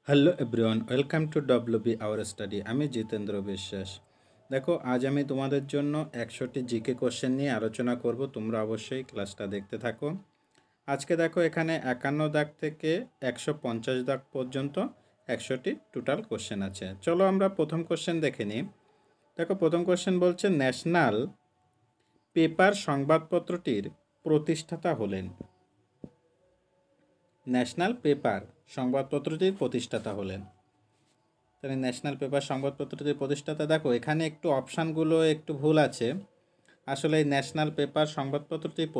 Hello everyone, welcome to WB our study. আমি জিতেন্দ্র বিশ্বাস। দেখো, আজ আমি তোমাদের জন্য 100টি জিকে কোশ্চেন নিয়ে আলোচনা করব। তোমরা অবশ্যই ক্লাসটা দেখতে থাকো। আজকে দেখো, এখানে 51 দাগ থেকে 150 দাগ পর্যন্ত 100টি টোটাল কোশ্চেন আছে। চলো আমরা প্রথম কোশ্চেন দেখে নিই। দেখো, প্রথম কোশ্চেন বলছে ন্যাশনাল পেপার সংবাদপত্রটির প্রতিষ্ঠাতা হলেন। ন্যাশনাল পেপার সংবাদপত্রটির প্রতিষ্ঠাতা হলেন। তাহলে ন্যাশনাল পেপার সংবাদপত্রটির প্রতিষ্ঠাতা, দেখো এখানে একটু অপশানগুলো একটু ভুল আছে। আসলে এই ন্যাশনাল পেপার সংবাদপত্রটির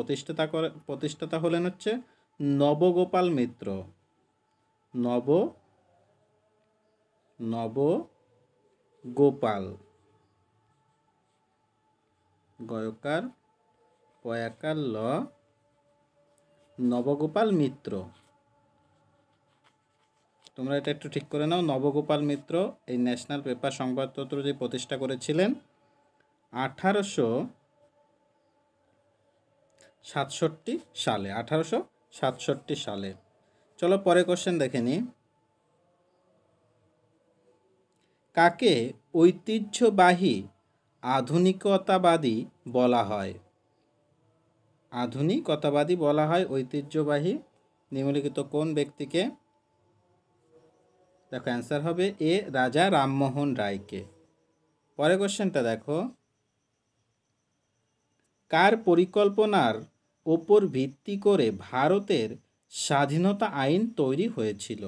প্রতিষ্ঠাতা হলেন হচ্ছে নবগোপাল মিত্র। নবগোপাল, গয়কার পয়াকার ল, নবগোপাল মিত্র। তোমরা এটা একটু ঠিক করে নাও। নবগোপাল মিত্র এই ন্যাশনাল পেপার সংবাদপত্রটি প্রতিষ্ঠা করেছিলেন 1867 সালে। চলো পরে কোশ্চেন দেখে নিই। কাকে ঐতিহ্যবাহী আধুনিকতাবাদী বলা হয়? আধুনিকতাবাদী বলা হয় ঐতিহ্যবাহী নিম্নলিখিত কোন ব্যক্তিকে? দেখো অ্যান্সার হবে এ, রাজা রামমোহন রায়কে। পরে কোশ্চেনটা দেখো, কার পরিকল্পনার ওপর ভিত্তি করে ভারতের স্বাধীনতা আইন তৈরি হয়েছিল?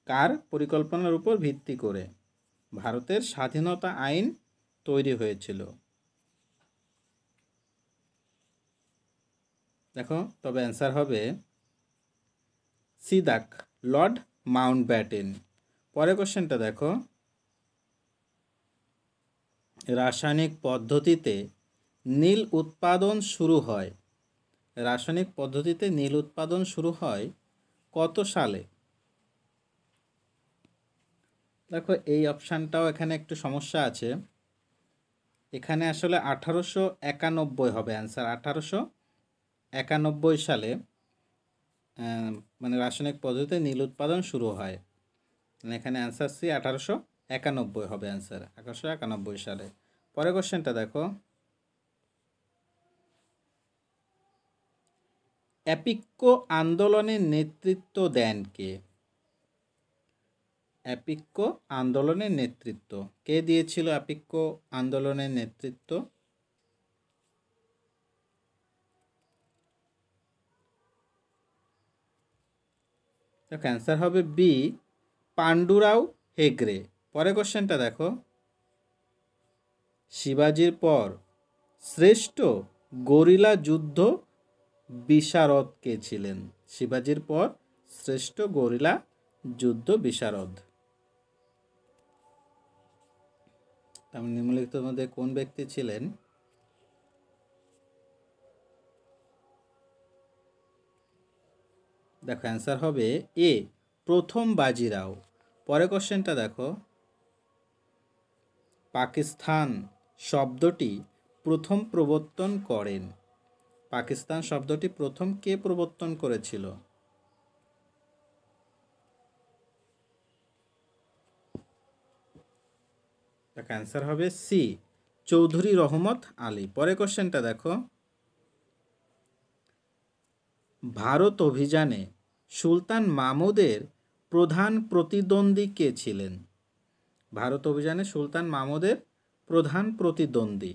কার পরিকল্পনার উপর ভিত্তি করে ভারতের স্বাধীনতা আইন তৈরি হয়েছিল? দেখো, তবে অ্যান্সার হবে সিদাক, লর্ড মাউন্টব্যাটেন। পরে কোশ্চেনটা দেখো, রাসায়নিক পদ্ধতিতে নীল উৎপাদন শুরু হয়। রাসায়নিক পদ্ধতিতে নীল উৎপাদন শুরু হয় কত সালে? দেখো এই অপশানটাও এখানে একটু সমস্যা আছে। এখানে আসলে 1891 হবে অ্যান্সার। 1891 সালে মানে রাসায়নিক পদ্ধতিতে নীল উৎপাদন শুরু হয়। এখানে অ্যান্সার সি, 1891 হবে অ্যান্সার, 1891 সালে। পরের কোশ্চেনটা দেখো, অ্যাপিক্কো আন্দোলনের নেতৃত্ব দেন কে? অ্যাপিক্কো আন্দোলনের নেতৃত্ব কে দিয়েছিল? অ্যাপিক্কো আন্দোলনের নেতৃত্ব। দেখো অ্যান্সার হবে বি, পাণ্ডুরাও হেগড়ে। পরের কোশ্চেনটা দেখো, শিবাজির পর শ্রেষ্ঠ গরিলা যুদ্ধ বিশারদ কে ছিলেন? শিবাজির পর শ্রেষ্ঠ গরিলা যুদ্ধ বিশারদ নিম্নলিখিত মধ্যে কোন ব্যক্তি ছিলেন? দেখো অ্যান্সার হবে এ, প্রথম বাজিরাও। পরের কোশ্চেনটা দেখো, পাকিস্তান শব্দটি প্রথম প্রবর্তন করেন। পাকিস্তান শব্দটি প্রথম কে প্রবর্তন করেছিল? দেখো অ্যান্সার হবে সি, চৌধুরী রহমত আলী। পরের কোশ্চেনটা দেখো, ভারত অভিযানে সুলতান মাহমুদের প্রধান প্রতিদ্বন্দ্বী কে ছিলেন? ভারত অভিযানে সুলতান মাহমুদের প্রধান প্রতিদ্বন্দ্বী।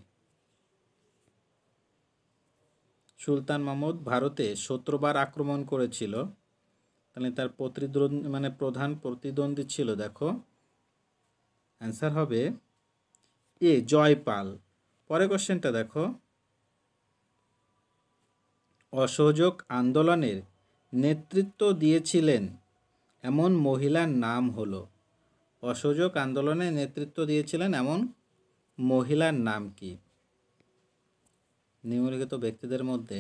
সুলতান মাহমুদ ভারতে 17 বার আক্রমণ করেছিল, তাহলে তার প্রধান প্রতিদ্বন্দ্বী ছিল, দেখো অ্যান্সার হবে এ, জয়পাল। পরের কোশ্চেনটা দেখো, অসহযোগ আন্দোলনের নেতৃত্ব দিয়েছিলেন এমন মহিলার নাম হলো? অসহযোগ আন্দোলনের নেতৃত্ব দিয়েছিলেন এমন মহিলার নাম কি? নিম্নলিখিত ব্যক্তিদের মধ্যে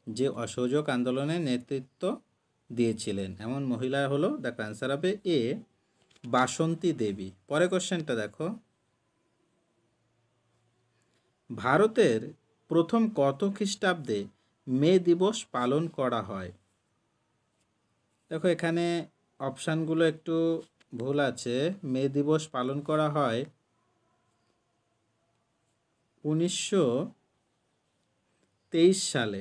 যে অসহযোগ আন্দোলনের নেতৃত্ব দিয়েছিলেন এমন মহিলা হলো, দেখো অ্যান্সার হবে এ, বাসন্তী দেবী। পরের কোশ্চেনটা দেখো, ভারতের প্রথম কত খ্রিস্টাব্দে মে দিবস পালন করা হয়? দেখো এখানে অপশানগুলো একটু ভুল আছে। মে দিবস পালন করা হয় 1923 সালে।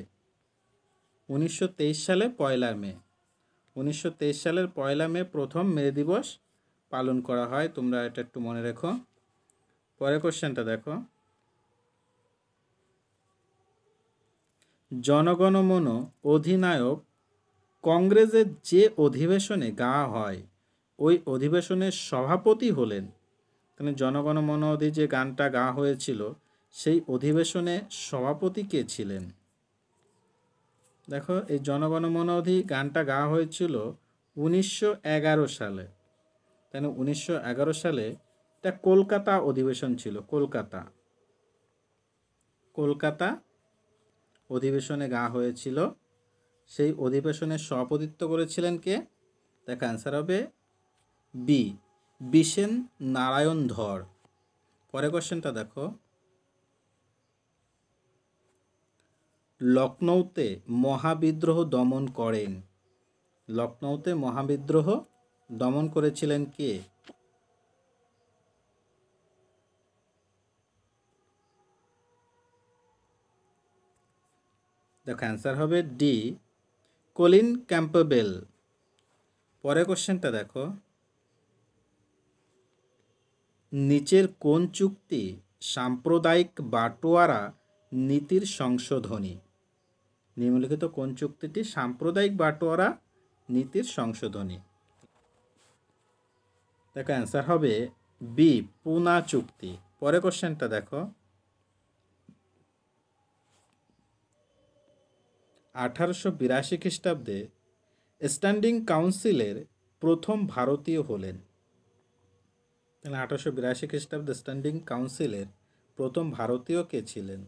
1923 সালে পয়লা মে। 1923 সালের পয়লা মে প্রথম মে দিবস পালন করা হয়। তোমরা এটা একটু মনে রেখো। পরের কোশ্চেনটা দেখো, জনগণমন অধিনায়ক কংগ্রেসের যে অধিবেশনে গাওয়া হয় ওই অধিবেশনের সভাপতি হলেন। তাহলে জনগণমন অধি যে গানটা গাওয়া হয়েছিল সেই অধিবেশনে সভাপতি কে ছিলেন? দেখো, এই জনগণমন অধি গানটা গাওয়া হয়েছিল 1911 সালে। তাহলে 1911 সালে এটা কলকাতা অধিবেশন ছিল। কলকাতা অধিবেশনে গাওয়া হয়েছিল। সেই অধিবেশনের সভাপতিত্ব করেছিলেন কে? দেখো অ্যান্সার হবে বি, বিশেন নারায়ণ ধর। পরের কোশ্চেনটা দেখো, লখনৌতে মহাবিদ্রোহ দমন করেন। লখনৌতে মহাবিদ্রোহ দমন করেছিলেন কে? দেখো অ্যান্সার হবে ডি, কলিন ক্যাম্পবেল। পরের কোশ্চেনটা দেখো, নিচের কোন চুক্তি সাম্প্রদায়িক বাটোয়ারা নীতির সংশোধনী? নিম্নলিখিত কোন চুক্তিটি সাম্প্রদায়িক বাটোয়ারা নীতির সংশোধনী? দেখো অ্যান্সার হবে বি, পুনা চুক্তি। পরের কোশ্চেনটা দেখো, 1882 খ্রিস্টাব্দে স্ট্যান্ডিং কাউন্সিলের প্রথম ভারতীয় হলেন। তাহলে 1882 খ্রিস্টাব্দে স্ট্যান্ডিং কাউন্সিলের প্রথম ভারতীয় কে ছিলেন?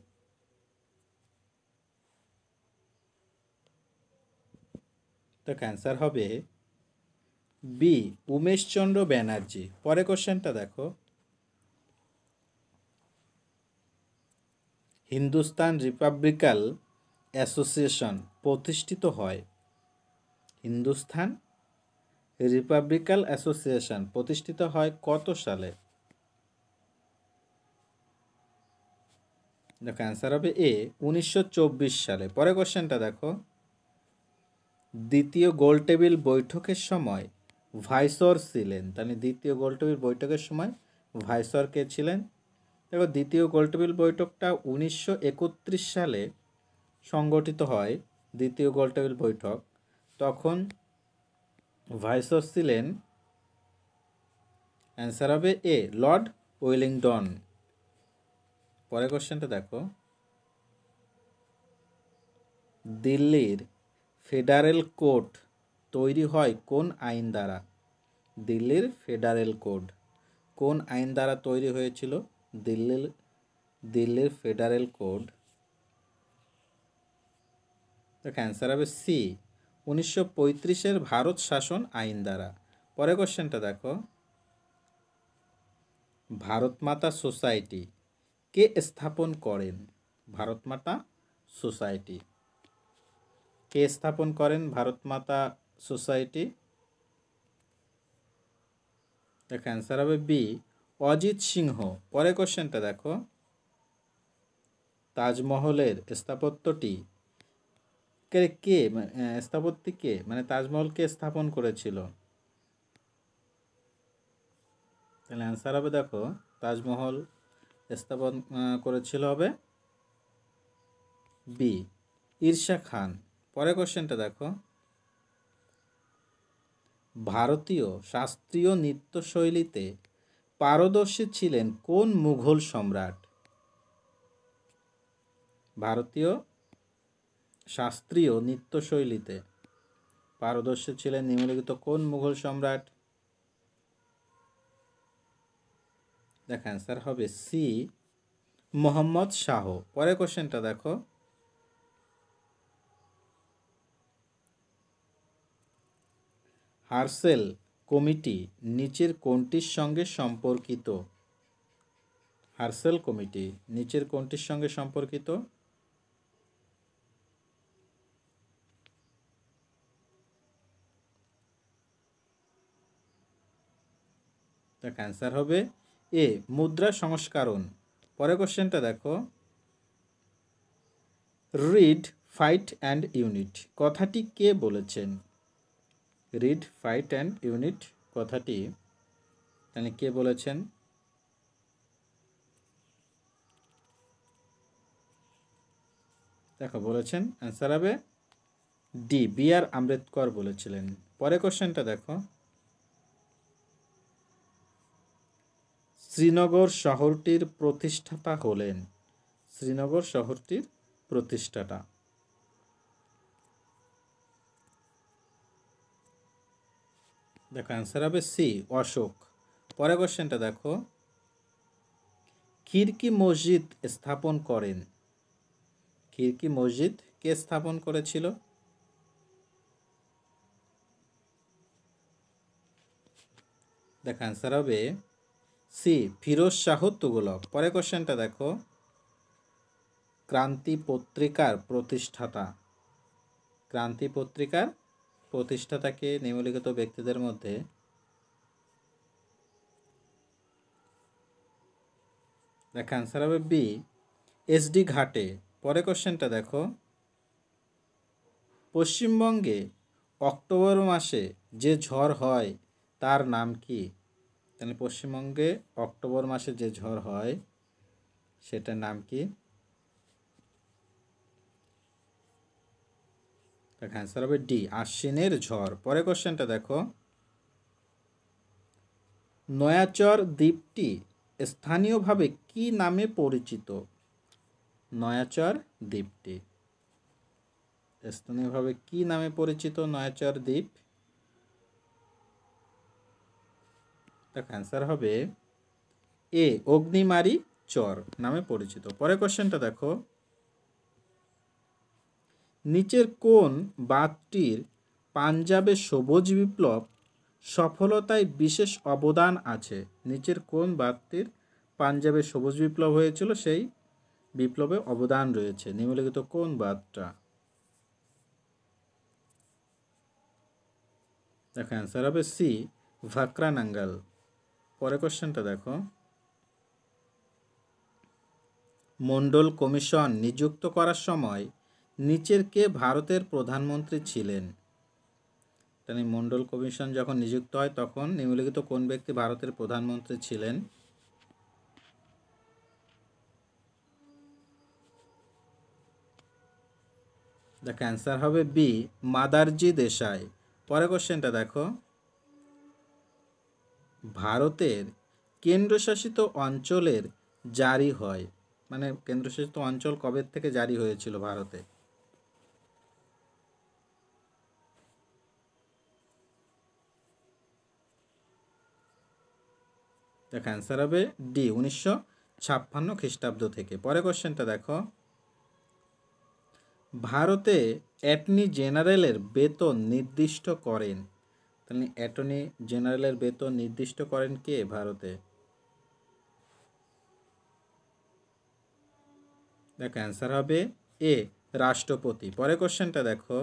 তো অ্যান্সার হবে বি, উমেশচন্দ্র ব্যানার্জি। পরের কোশ্চেনটা দেখো, হিন্দুস্তান রিপাবলিকান অ্যাসোসিয়েশন প্রতিষ্ঠিত হয়। হিন্দুস্তান রিপাবলিকান অ্যাসোসিয়েশন প্রতিষ্ঠিত হয় কত সালে? দেখো অ্যান্সার হবে এ, 1924 সালে। পরের কোশ্চেনটা দেখো, দ্বিতীয় গোলটেবিল বৈঠকের সময় ভাইসর ছিলেন। তাহলে দ্বিতীয় গোলটেবিল বৈঠকের সময় ভাইসর কে ছিলেন? দেখো, দ্বিতীয় গোলটেবিল বৈঠকটা 1931 সালে সংগঠিত হয়। দ্বিতীয় গোলটেবিল বৈঠক, তখন ভাইসর ছিলেন, অ্যান্সার হবে এ, লর্ড ওয়েলিংটন। পরের কোশ্চেনটা দেখো, দিল্লির ফেডারেল কোড তৈরি হয় কোন আইন দ্বারা? দিল্লির ফেডারেল কোড কোন আইন দ্বারা তৈরি হয়েছিল? দিল্লির ফেডারেল কোড, অ্যান্সার হবে সি, 1935-এর ভারত শাসন আইন দ্বারা। পরের কোশ্চেনটা দেখো, ভারত মাতা সোসাইটি কে স্থাপন করেন? ভারত মাতা সোসাইটি কে স্থাপন করেন? ভারত মাতা সোসাইটি, দেখো অ্যান্সার হবে বি, অজিত সিংহ। পরের কোশ্চেনটা দেখো, তাজমহলের স্থাপত্যটি কে স্থাপত্যি কে মানে তাজমহলকে স্থাপন করেছিল? তাহলে অ্যান্সার হবে, দেখো তাজমহল স্থাপন করেছিল হবে বি, ঈর্ষা খান। পরের কোশ্চেনটা দেখো, ভারতীয় শাস্ত্রীয় নৃত্যশৈলীতে পারদর্শী ছিলেন কোন মুঘল সম্রাট? ভারতীয় শাস্ত্রীয় নৃত্যশৈলীতে পারদর্শী ছিলেন নিম্নলিখিত কোন মুঘল সম্রাট? দেখ অ্যান্সার হবে সি, মোহাম্মদ শাহ। পরের কোশ্চেনটা দেখো, হার্শেল কমিটি নিচের কোনটির সঙ্গে সম্পর্কিত? হার্শেল কমিটি নিচের কোনটির সঙ্গে সম্পর্কিত? দেখ অ্যান্সার হবে এ মুদ্রা সংস্করণ। পরের কোশ্চেনটা দেখো, রিড ফাইট অ্যান্ড ইউনিট কথাটি কে বলেছেন? রিড ফাইট অ্যান্ড ইউনিট কথাটি মানে কে বলেছেন? দেখো বলেছেন অ্যান্সার হবে ডি বি আর আম্বেদকর বলেছিলেন। পরের কোশ্চেনটা দেখো, শ্রীনগর শহরটির প্রতিষ্ঠাতা হলেন? শ্রীনগর শহরটির প্রতিষ্ঠাতা, দেখো অ্যান্সার হবে সি অশোক। পরের কোশ্চেনটা দেখো, খিরকি মসজিদ স্থাপন করেন? খিরকি মসজিদ কে স্থাপন করেছিল? দেখো অ্যান্সার হবে সি ফিরোজ শাহ তুগলক। পরের কোশ্চেনটা দেখো, ক্রান্তি পত্রিকার প্রতিষ্ঠাতা? ক্রান্তি পত্রিকার প্রতিষ্ঠাতাকে নিম্নলিখিত ব্যক্তিদের মধ্যে? দেখো অ্যান্সার হবে বি এস ডি ঘাটে। পরের কোশ্চেনটা দেখো, পশ্চিমবঙ্গে অক্টোবর মাসে যে ঝড় হয় তার নাম কি? তাহলে পশ্চিমবঙ্গে অক্টোবর মাসে যে ঝড় হয় সেটার নাম কি? দেখো অ্যান্সার হবে ডি আশ্বিনের ঝড়। পরের কোশ্চেনটা দেখো, নয়াচর দ্বীপটি স্থানীয়ভাবে কি নামে পরিচিত? নয়াচর দ্বীপটি স্থানীয়ভাবে কি নামে পরিচিত নয়াচর দ্বীপ? দেখো অ্যান্সার হবে এ অগ্নিমারি চর নামে পরিচিত। পরের কোশ্চেনটা দেখো, নিচের কোন বাঁধটির পাঞ্জাবে সবুজ বিপ্লব সফলতায় বিশেষ অবদান আছে? নিচের কোন বাঁধটির পাঞ্জাবে সবুজ বিপ্লব হয়েছিল সেই বিপ্লবে অবদান রয়েছে? নিম্নলিখিত কোন বাঁধটা? দেখো অ্যান্সার হবে সি ভাকরা নাঙ্গাল। পরের কোশ্চেনটা দেখো, মন্ডল কমিশন নিযুক্ত করার সময় নিচের কে ভারতের প্রধানমন্ত্রী ছিলেন? তাহলে মন্ডল কমিশন যখন নিযুক্ত হয় তখন নিম্নলিখিত কোন ব্যক্তি ভারতের প্রধানমন্ত্রী ছিলেন? দেখো অ্যান্সার হবে বি মাদারজি দেশাই। পরের কোশ্চেনটা দেখো, ভারতের কেন্দ্রশাসিত অঞ্চলের জারি হয় মানে কেন্দ্রশাসিত অঞ্চল কবে থেকে জারি হয়েছিল ভারতে? দেখো অ্যান্সার হবে ডি 1956 খ্রিস্টাব্দ থেকে। পরের কোশ্চেনটা দেখো, ভারতে অ্যাটর্নি জেনারেলের বেতন নির্দিষ্ট করেন? তাহলে অ্যাটর্নি জেনারেলের বেতন নির্দিষ্ট করেন কে ভারতে? দেখো অ্যান্সার হবে এ রাষ্ট্রপতি। পরের কোশ্চেনটা দেখো,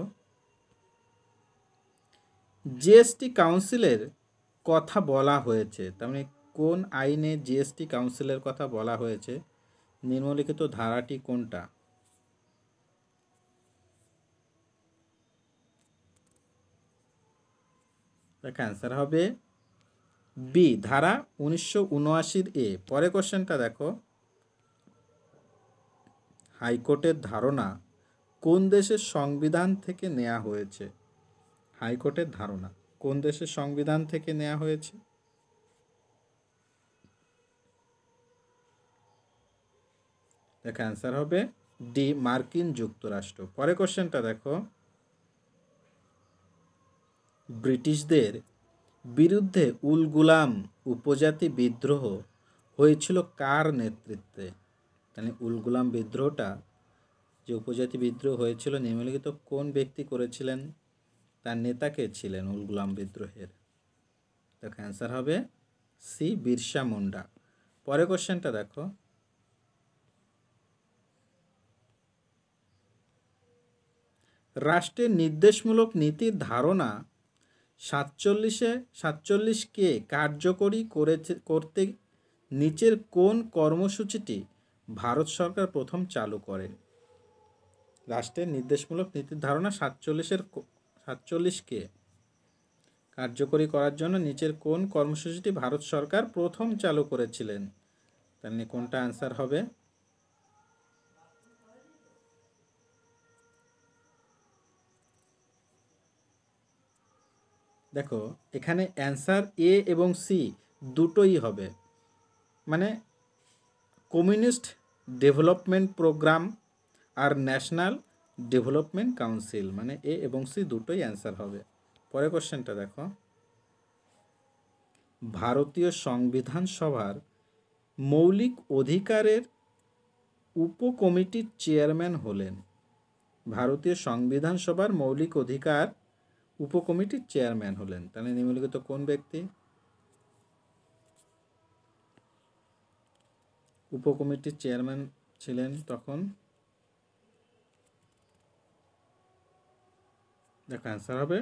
জিএসটি কাউন্সিলের কথা বলা হয়েছে তার মানে কোন আইনে জিএসটি কাউন্সিলের কথা বলা হয়েছে? নিম্নলিখিত ধারাটি কোনটা? দেখো অ্যান্সার হবে বি ধারা 1979 এ। পরের কোশ্চেনটা দেখো, হাইকোর্টের ধারণা কোন দেশের সংবিধান থেকে নেওয়া হয়েছে? হাইকোর্টের ধারণা কোন দেশের সংবিধান থেকে নেওয়া হয়েছে? দেখো অ্যান্সার হবে ডি মার্কিন যুক্তরাষ্ট্র। পরের কোশ্চেনটা দেখো, ব্রিটিশদের বিরুদ্ধে উল গুলাম উপজাতি বিদ্রোহ হয়েছিল কার নেতৃত্বে? তাহলে উল গুলাম বিদ্রোহটা যে উপজাতি বিদ্রোহ হয়েছিল নিম্নলিখিত কোন ব্যক্তি করেছিলেন? তার নেতা কে ছিলেন উল গুলাম বিদ্রোহের? দেখো অ্যান্সার হবে সি বিরসা মুন্ডা। পরের কোশ্চেনটা দেখো, রাষ্ট্রের নির্দেশমূলক নীতির ধারণা সাতচল্লিশকে কার্যকরী করতে নিচের কোন কর্মসূচিটি ভারত সরকার প্রথম চালু করে? রাষ্ট্রের নির্দেশমূলক নীতির ধারণা 47কে কার্যকরী করার জন্য নিচের কোন কর্মসূচিটি ভারত সরকার প্রথম চালু করেছিলেন? তাহলে কোনটা অ্যান্সার হবে? দেখো এখানে অ্যান্সার এ এবং সি দুটোই হবে, মানে কমিউনিস্ট ডেভেলপমেন্ট প্রোগ্রাম আর ন্যাশনাল ডেভেলপমেন্ট কাউন্সিল, মানে এ এবং সি দুটোই অ্যান্সার হবে। পরের কোশ্চেনটা দেখো, ভারতীয় সংবিধান সভার মৌলিক অধিকারের উপকমিটির চেয়ারম্যান হলেন? ভারতীয় সংবিধান সভার মৌলিক অধিকার উপকমিটির চেয়ারম্যান হলেন, তাহলে নিম্নলিখিত কোন ব্যক্তি? উপকমিটির চেয়ারম্যান ছিলেন তখন? দেখো অ্যান্সার হবে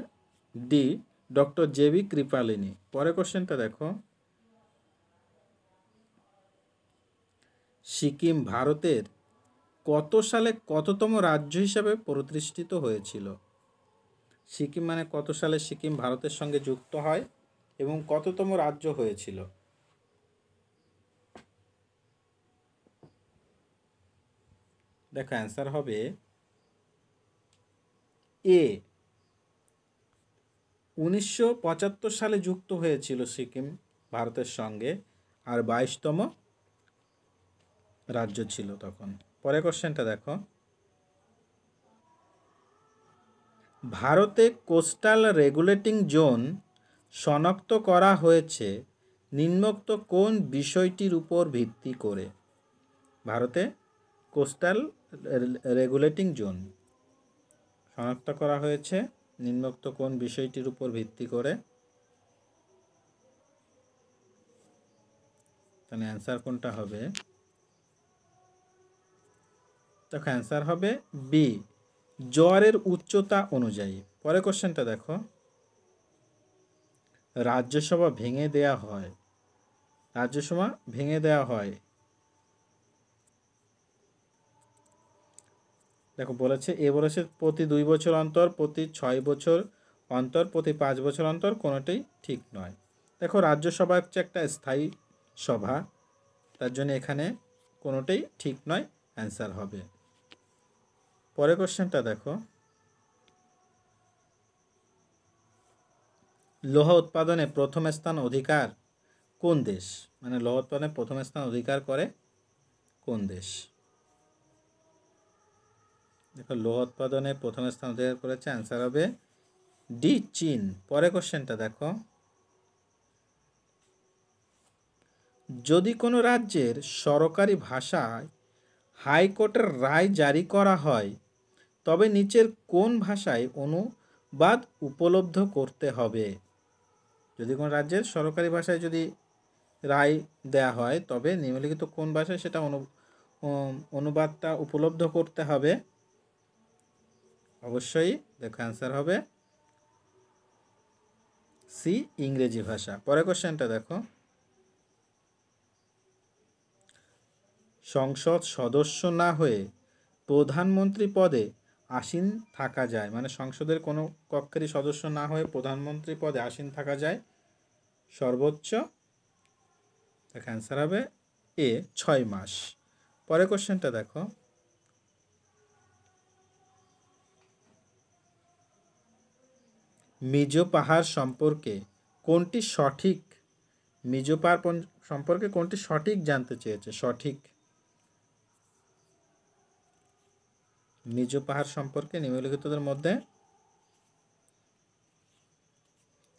ডি, ডক্টর জে.বি. কৃপালিনী। পরের কোশ্চেনটা দেখো, সিকিম ভারতের কত সালে কততম রাজ্য হিসাবে প্রতিষ্ঠিত হয়েছিল? সিকিম মানে কত সালে সিকিম ভারতের সঙ্গে যুক্ত হয় এবং কততম রাজ্য হয়েছিল? দেখো অ্যান্সার হবে এ, 1975 সালে যুক্ত হয়েছিল সিকিম ভারতের সঙ্গে, আর 22তম রাজ্য ছিল তখন। পরের কোশ্চেনটা দেখো, ভারতে কোস্টাল রেগুলেটিং জোন শনাক্ত করা হয়েছে নিম্নোক্ত কোন বিষয়টির উপর ভিত্তি করে? ভারতে কোস্টাল রেগুলেটিং জোন শনাক্ত করা হয়েছে নিম্নোক্ত কোন বিষয়টির উপর ভিত্তি করে? তাহলে অ্যান্সার কোনটা হবে? দেখো অ্যান্সার হবে বি, জোয়ারের উচ্চতা অনুযায়ী। পরের কোশ্চেনটা দেখো, রাজ্যসভা ভেঙে দেয়া হয়, রাজ্যসভা ভেঙে দেওয়া হয়, দেখো বলেছে এ বলেছে প্রতি 2 বছর অন্তর, প্রতি 6 বছর অন্তর, প্রতি 5 বছর অন্তর, কোনোটাই ঠিক নয়। দেখো রাজ্যসভা হচ্ছে একটা স্থায়ী সভা, তার জন্য এখানে কোনোটাই ঠিক নয়, অ্যান্সার হবে। পরের কোশ্চেনটা দেখো, লোহা উৎপাদনে প্রথম স্থান অধিকার কোন দেশ? মানে লোহা উৎপাদনে প্রথম স্থান অধিকার করে কোন দেশ? দেখো লোহা উৎপাদনে প্রথম স্থান অধিকার করেছে, অ্যান্সার হবে ডি, চীন। পরের কোশ্চেনটা দেখো, যদি কোনো রাজ্যের সরকারি ভাষায় হাইকোর্টের রায় জারি করা হয় তবে নিচের কোন ভাষায় অনুবাদ উপলব্ধ করতে হবে? যদি কোনো রাজ্যের সরকারি ভাষায় যদি রায় দেয়া হয় তবে নিম্নলিখিত কোন ভাষায় সেটা অনুবাদটা উপলব্ধ করতে হবে? অবশ্যই দেখো অ্যান্সার হবে সি, ইংরেজি ভাষা। পরের কোশ্চেনটা দেখো, সংসদ সদস্য না হয়ে প্রধানমন্ত্রী পদে আসীন থাকা যায়, মানে সংসদের কোনো কক্ষেরই সদস্য না হয়ে প্রধানমন্ত্রী পদে আসীন থাকা যায় সর্বোচ্চ, দেখো অ্যান্সার হবে এ, 6 মাস। পরের কোশ্চেনটা দেখো, মিজো পাহাড় সম্পর্কে কোনটি সঠিক? মিজো পাহাড় সম্পর্কে কোনটি সঠিক জানতে চেয়েছে? সঠিক মিজো পাহাড় সম্পর্কে নিম্নলিখিতদের মধ্যে,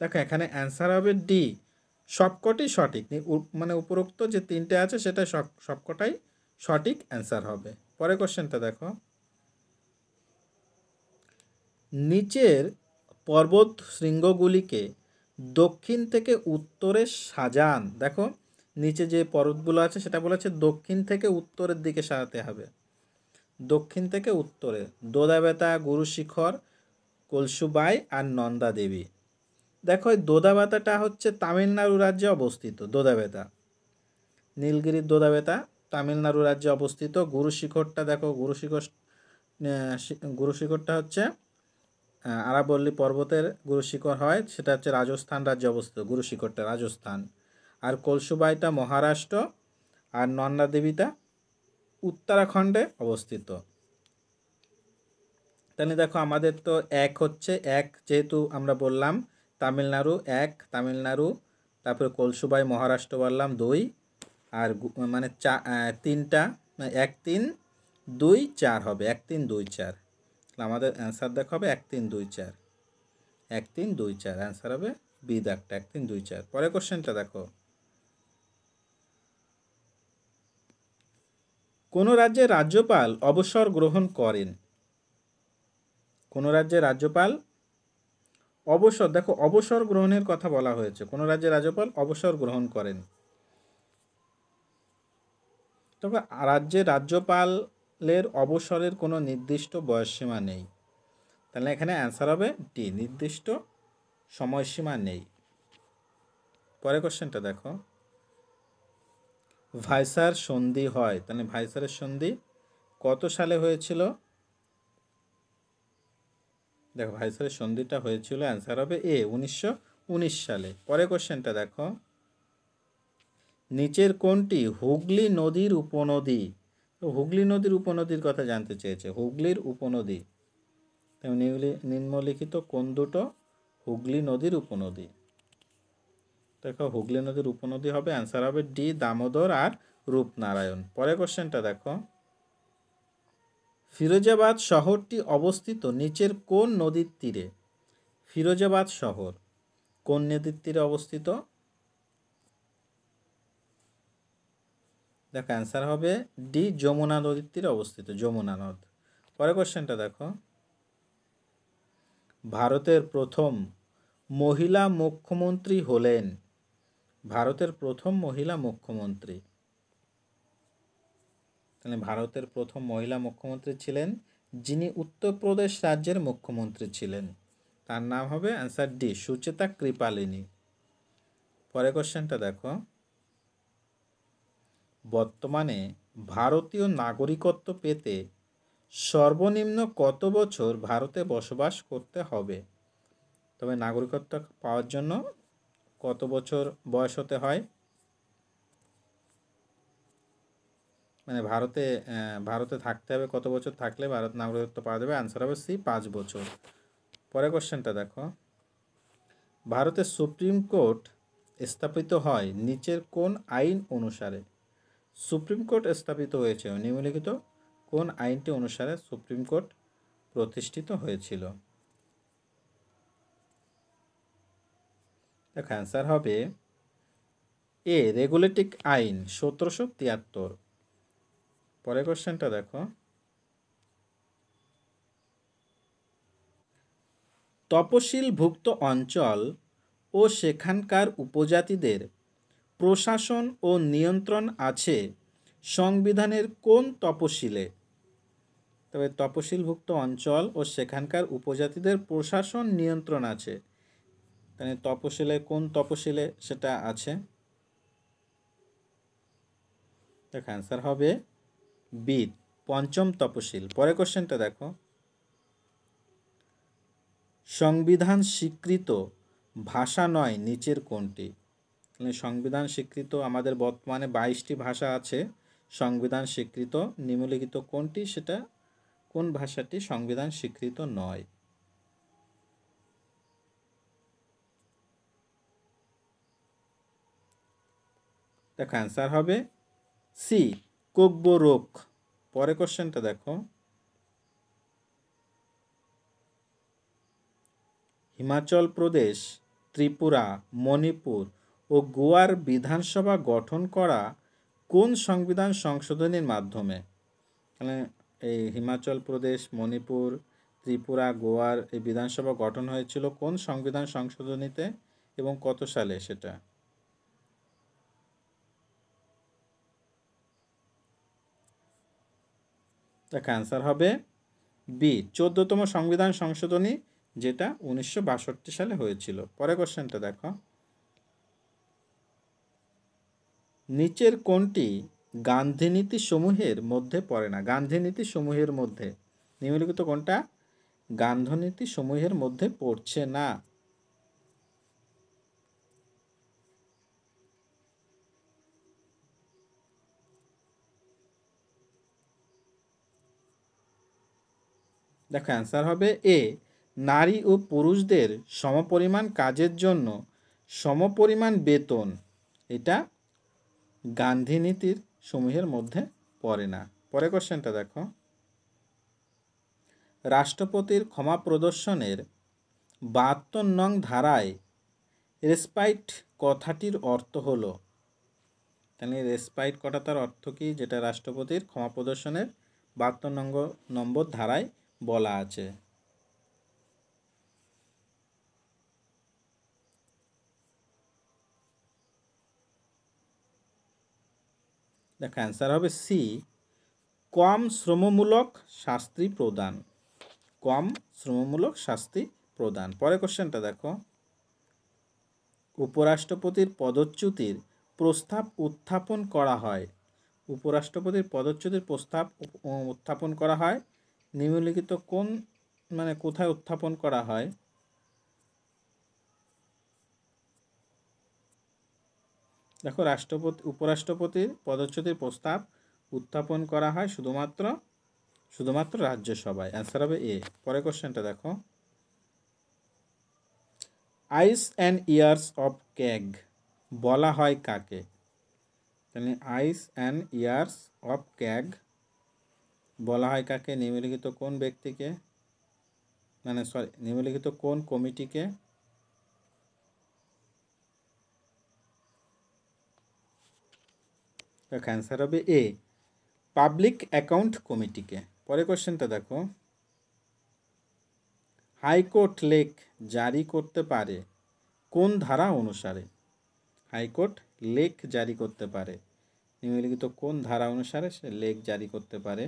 দেখো এখানে অ্যান্সার হবে ডি, সবকটি সঠিক, মানে উপরোক্ত যে 3টে আছে সেটা সবকটাই সঠিক অ্যান্সার হবে। পরের কোশ্চেনটা দেখো, নিচের পর্বত শৃঙ্গগুলিকে দক্ষিণ থেকে উত্তরে সাজান। দেখো নিচে যে পর্বতগুলো আছে সেটা বলেছে দক্ষিণ থেকে উত্তরের দিকে সাজাতে হবে, দক্ষিণ থেকে উত্তরে, দোদাবেতা, গুরু শিখর, কলসুবাই আর নন্দা দেবী। দেখো এই দোদাবেতাটা হচ্ছে তামিলনাড়ু রাজ্যে অবস্থিত। দোদাবেতা, নীলগিরির দোদাবেতা তামিলনাড়ু রাজ্যে অবস্থিত। গুরু শিখরটা দেখো, গুরু শিখরটা হচ্ছে আরাবল্লী পর্বতের গুরু শিখর হয়, সেটা হচ্ছে রাজস্থান রাজ্যে অবস্থিত। গুরু শিখরটা রাজস্থান। আর কলসুবাইটা মহারাষ্ট্র, আর নন্দা দেবীটা উত্তরাখণ্ডে অবস্থিত। তাহলে দেখো আমাদের তো এক হচ্ছে, এক যেহেতু আমরা বললাম তামিলনাড়ু এক, তামিলনাড়ু, তারপরে কলসুবাই মহারাষ্ট্র বললাম দুই, আর মানে তিনটা, এক তিন দুই চার হবে, এক তিন দুই চার। তাহলে আমাদের অ্যান্সার দেখা হবে এক তিন দুই চার, এক তিন দুই চার অ্যান্সার হবে বি দাগটা, এক তিন দুই চার। পরের কোশ্চেনটা দেখো, কোন রাজ্যের রাজ্যপাল অবসর গ্রহণ করেন? কোন রাজ্যের রাজ্যপাল অবসর, দেখো অবসর গ্রহণের কথা বলা হয়েছে, কোন রাজ্যের রাজ্যপাল অবসর গ্রহণ করেন। তবে রাজ্যের রাজ্যপালের অবসরের কোনো নির্দিষ্ট বয়সসীমা নেই। তাহলে এখানে অ্যান্সার হবে ডি, নির্দিষ্ট সময়সীমা নেই। পরের কোশ্চেনটা দেখো, ভাইসার সন্ধি হয়, তাহলে ভাইসারের সন্ধি কত সালে হয়েছিল? দেখো ভাইসারের সন্ধিটা হয়েছিল, অ্যান্সার হবে এ 1919 সালে। পরের কোশ্চেনটা দেখো, নিচের কোনটি হুগলি নদীর উপনদী? তো হুগলি নদীর উপনদীর কথা জানতে চেয়েছে, হুগলির উপনদী। নিম্নলিখিত কোন দুটো হুগলি নদীর উপনদী? দেখো হুগলি নদীর উপনদী হবে, অ্যান্সার হবে ডি, দামোদর আর রূপনারায়ণ। পরের কোশ্চেনটা দেখো, ফিরোজাবাদ শহরটি অবস্থিত নিচের কোন নদীর তীরে? ফিরোজাবাদ শহর কোন নদীর তীরে অবস্থিত? দেখো অ্যান্সার হবে ডি, যমুনা নদীর তীরে অবস্থিত, যমুনা নদ। পরের কোশ্চেনটা দেখো, ভারতের প্রথম মহিলা মুখ্যমন্ত্রী হলেন? ভারতের প্রথম মহিলা মুখ্যমন্ত্রী, তাহলে ভারতের প্রথম মহিলা মুখ্যমন্ত্রী ছিলেন যিনি উত্তরপ্রদেশ রাজ্যের মুখ্যমন্ত্রী ছিলেন, তার নাম হবে অ্যান্সার ডি, সুচেতা কৃপালিনী। পরের কোশ্চেনটা দেখো, বর্তমানে ভারতীয় নাগরিকত্ব পেতে সর্বনিম্ন কত বছর ভারতে বসবাস করতে হবে? তবে নাগরিকত্ব পাওয়ার জন্য কত বছর বয়স হতে হয়? মানে ভারতে থাকতে হবে কত বছর থাকলে ভারত নাগরিকত্ব পাওয়া যাবে? অ্যান্সার হবে সি, 5 বছর। পরের কোশ্চেনটা দেখো, ভারতের সুপ্রিম কোর্ট স্থাপিত হয় নিচের কোন আইন অনুসারে? সুপ্রিম কোর্ট স্থাপিত হয়েছে নিম্নলিখিত কোন আইনটি অনুসারে সুপ্রিম কোর্ট প্রতিষ্ঠিত হয়েছিল? দেখো অ্যান্সার হবে এ, রেগুলেটিং আইন 1773। পরের কোশ্চেনটা দেখো, তপশিলভুক্ত অঞ্চল ও সেখানকার উপজাতিদের প্রশাসন ও নিয়ন্ত্রণ আছে সংবিধানের কোন তপশিলে? তবে তপশিলভুক্ত অঞ্চল ও সেখানকার উপজাতিদের প্রশাসন নিয়ন্ত্রণ আছে, তাহলে তপশিলে কোন তপশিলে সেটা আছে? দেখ অ্যান্সার হবে বি, পঞ্চম তপশিল। পরের কোশ্চেনটা দেখো, সংবিধান স্বীকৃত ভাষা নয় নিচের কোনটি? তাহলে সংবিধান স্বীকৃত আমাদের বর্তমানে 22টি ভাষা আছে, সংবিধান স্বীকৃত নিম্নলিখিত কোনটি, সেটা কোন ভাষাটি সংবিধান স্বীকৃত নয়? দেখো অ্যান্সার হবে সি, কোকবোরোক। পরের কোশ্চেনটা দেখো, হিমাচল প্রদেশ, ত্রিপুরা, মণিপুর ও গোয়ার বিধানসভা গঠন করা কোন সংবিধান সংশোধনীর মাধ্যমে? তাহলে এই হিমাচল প্রদেশ, মণিপুর, ত্রিপুরা, গোয়ার এই বিধানসভা গঠন হয়েছিল কোন সংবিধান সংশোধনীতে এবং কত সালে সেটা? দেখ অ্যান্সার হবে বি, 14তম সংবিধান সংশোধনী যেটা 1962 সালে হয়েছিল। পরের কোশ্চেনটা দেখো, নিচের কোনটি গান্ধীনীতি সমূহের মধ্যে পড়ে না? গান্ধীনীতি সমূহের মধ্যে নিম্নলিখিত কোনটা গান্ধীনীতি সমূহের মধ্যে পড়ছে না? দেখো অ্যান্সার হবে এ, নারী ও পুরুষদের সমপরিমাণ কাজের জন্য সমপরিমাণ বেতন। এটা গান্ধীনীতির সমূহের মধ্যে পড়ে না। পরের কোশ্চেনটা দেখো, রাষ্ট্রপতির ক্ষমা প্রদর্শনের 72 নং ধারায় রেসপাইট কথাটির অর্থ হলো, তাহলে রেসপাইট কথাটার অর্থ কি, যেটা রাষ্ট্রপতির ক্ষমা প্রদর্শনের 72 নম্বর ধারায় বলা আছে? দেখো অ্যান্সার হবে সি, কম শ্রমমূলক শাস্তি প্রদান। কম শ্রমমূলক শাস্তি প্রদান। পরের কোশ্চেনটা দেখো, উপরাষ্ট্রপতির পদচ্যুতির প্রস্তাব উত্থাপন করা হয়। উপরাষ্ট্রপতির পদচ্যুতির প্রস্তাব উত্থাপন করা হয় নিম্নলিখিত কোন, মানে কোথায় উত্থাপন করা হয়? দেখো উপরাষ্ট্রপতির পদচ্যুতির প্রস্তাব উত্থাপন করা হয় শুধুমাত্র রাজ্যসভায়। অ্যান্সার হবে এ। পরের কোশ্চেনটা দেখো, আইস অ্যান্ড ইয়ার্স অফ ক্যাগ বলা হয় কাকে? তাহলে আইস অ্যান্ড ইয়ার্স অফ ক্যাগ বলা হয় কাকে? নিম্নলিখিত কোন ব্যক্তিকে, মানে নিম্নলিখিত কোন কমিটিকে? দেখো অ্যান্সার হবে এ, পাবলিক অ্যাকাউন্ট কমিটিকে। পরের কোশ্চেনটা দেখো, হাইকোর্ট লেখ জারি করতে পারে কোন ধারা অনুসারে? হাইকোর্ট লেখ জারি করতে পারে নিম্নলিখিত কোন ধারা অনুসারে সে লেখ জারি করতে পারে?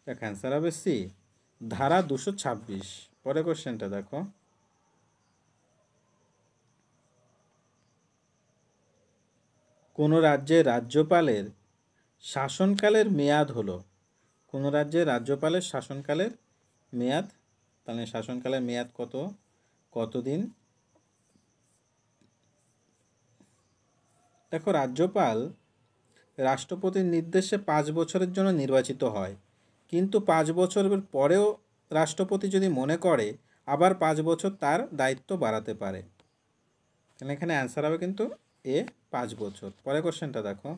দেখো অ্যান্সার হবে সি, ধারা 226। পরের কোশ্চেনটা দেখো, কোন রাজ্যের রাজ্যপালের শাসনকালের মেয়াদ হলো? কোন রাজ্যের রাজ্যপালের শাসনকালের মেয়াদ, তাহলে শাসনকালের মেয়াদ কতদিন? দেখো রাজ্যপাল রাষ্ট্রপতির নির্দেশে 5 বছরের জন্য নির্বাচিত হয়, কিন্তু 5 বছরের পরেও রাষ্ট্রপতি যদি মনে করে আবার 5 বছর তার দায়িত্ব বাড়াতে পারে। তাহলে এখানে অ্যান্সার হবে কিন্তু এ, 5 বছর। পরের কোশ্চেনটা দেখো,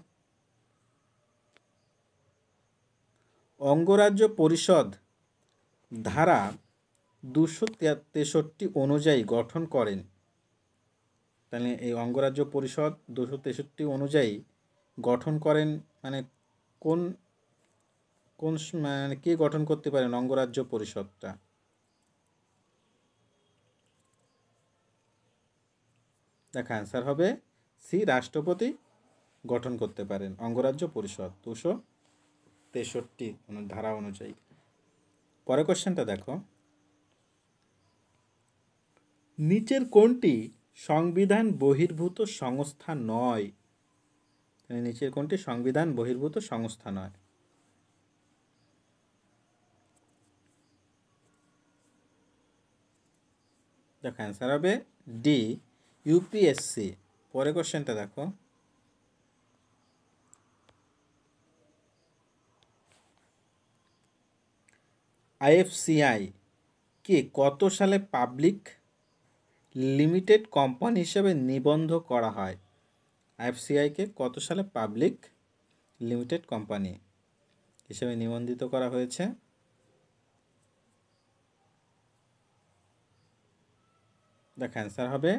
অঙ্গরাজ্য পরিষদ ধারা 263 অনুযায়ী গঠন করেন। তাহলে এই অঙ্গরাজ্য পরিষদ 263 অনুযায়ী গঠন করেন, মানে কোন কোন মানে কে গঠন করতে পারেন অঙ্গরাজ্য পরিষদটা? দেখা অ্যান্সার হবে সি, রাষ্ট্রপতি গঠন করতে পারেন অঙ্গরাজ্য পরিষদ 263 ধারা অনুযায়ী। পরের কোশ্চেনটা দেখো, নিচের কোনটি সংবিধান বহির্ভূত সংস্থা নয়? নিচের কোনটি সংবিধান বহির্ভূত সংস্থা নয়? দেখো অ্যান্সার হবে ডি, ইউপিএসসি। পরের কোশ্চেনটা দেখো, আইএফসিআই কে কত সালে পাবলিক লিমিটেড কোম্পানি হিসেবে নিবন্ধ করা হয়? আইএফসিআইকে কত সালে পাবলিক লিমিটেড কোম্পানি হিসেবে নিবন্ধিত করা হয়েছে? দেখো অ্যান্সার হবে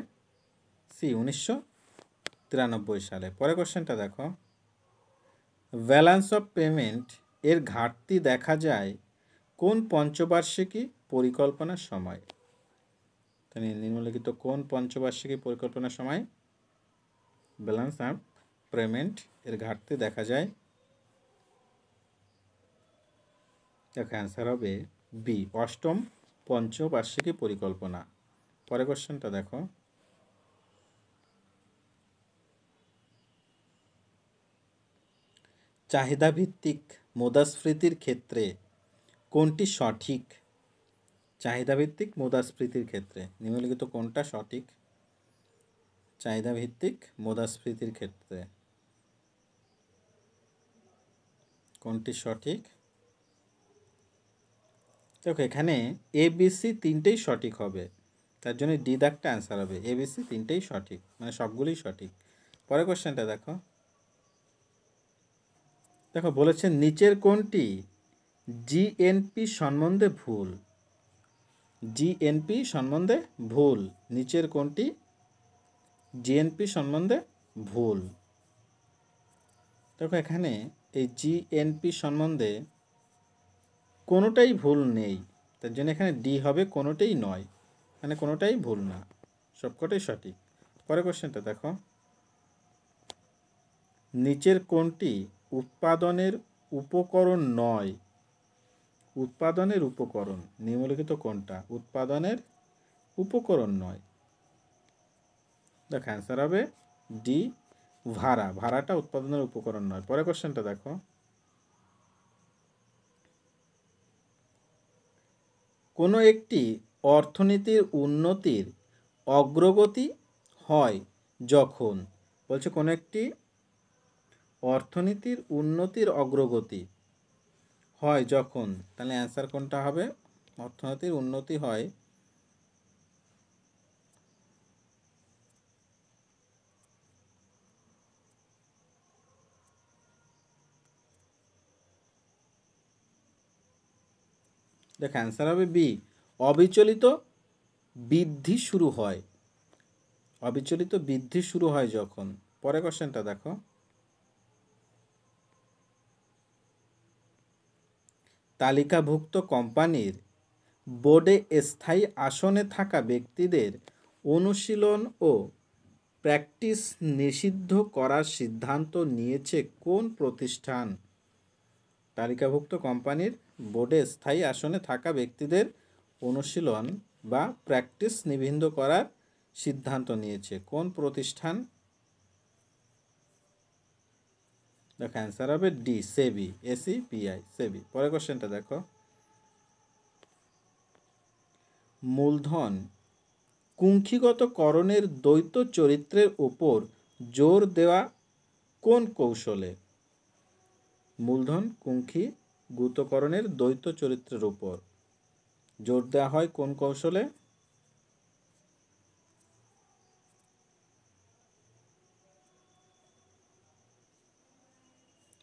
সি, 1993 সালে। পরের কোশ্চেনটা দেখো, ব্যালেন্স অফ পেমেন্ট এর ঘাটতি দেখা যায় কোন পঞ্চবার্ষিকী পরিকল্পনার সময়? তাহলে নিম্নলিখিত কোন পঞ্চবার্ষিকী পরিকল্পনার সময় ব্যালেন্স অফ পেমেন্ট এর ঘাটতি দেখা যায়? দেখো অ্যান্সার হবে বি, অষ্টম পঞ্চবার্ষিকী পরিকল্পনা। পরের কোশ্চেনটা দেখো, চাহিদা ভিত্তিক মুদ্রাস্ফীতির ক্ষেত্রে কোনটি সঠিক? চাহিদা ভিত্তিক মুদ্রাস্ফীতির ক্ষেত্রে নিম্নলিখিত কোনটা সঠিক? চাহিদা ভিত্তিক মুদ্রাস্ফীতির ক্ষেত্রে কোনটি সঠিক? দেখো এখানে এ বি সি তিনটেই সঠিক হবে, তার জন্য ডি দাগটা অ্যান্সার হবে। এ বি সি তিনটেই সঠিক, মানে সবগুলোই সঠিক। পরের কোশ্চেনটা দেখো, দেখো বলেছে নিচের কোনটি জিএনপি সম্বন্ধে ভুল? জিএনপি সম্বন্ধে ভুল, নিচের কোনটি জিএনপি সম্বন্ধে ভুল? দেখো এখানে এই জিএনপি সম্বন্ধে কোনোটাই ভুল নেই, তার জন্য এখানে ডি হবে কোনোটাই নয়, মানে কোনোটাই ভুল না, সবকটাই সঠিক। পরের কোশ্চেনটা দেখো, নিচের কোনটি উৎপাদনের উপকরণ নয়? উৎপাদনের উপকরণ, নিম্নলিখিত কোনটা উৎপাদনের উপকরণ নয়? দেখো অ্যান্সার হবে ডি, ভাড়া। ভাড়াটা উৎপাদনের উপকরণ নয়। পরের কোশ্চেনটা দেখো, কোনো একটি অর্থনীতির উন্নতির অগ্রগতি হয় যখন, বলছে কোনো একটি অর্থনীতির উন্নতির অগ্রগতি হয় যখন, তাহলে অ্যান্সার কোনটা হবে? অর্থনীতির উন্নতি হয় দেখ অ্যান্সার হবে বি, অবিচলিত বৃদ্ধি শুরু হয়। অবিচলিত বৃদ্ধি শুরু হয় যখন। পরের কোশ্চেনটা দেখো, তালিকাভুক্ত কোম্পানির বোর্ডে স্থায়ী আসনে থাকা ব্যক্তিদের অনুশীলন ও প্র্যাকটিস নিষিদ্ধ করার সিদ্ধান্ত নিয়েছে কোন প্রতিষ্ঠান? তালিকাভুক্ত কোম্পানির বোর্ডে স্থায়ী আসনে থাকা ব্যক্তিদের অনুশীলন বা প্র্যাকটিস নিষিদ্ধ করার সিদ্ধান্ত নিয়েছে কোন প্রতিষ্ঠান? দেখো অ্যান্সার হবে ডি, সেবি, এসিবিআই, সেবি। পরের কোশ্চেনটা দেখো, মূলধন কুঙ্ক্ষিগতকরণের দ্বৈত চরিত্রের উপর জোর দেওয়া কোন কৌশলে? মূলধন কুঙ্ক্ষিগতকরণের দ্বৈত চরিত্রের উপর জোর দেওয়া হয় কোন কৌশলে?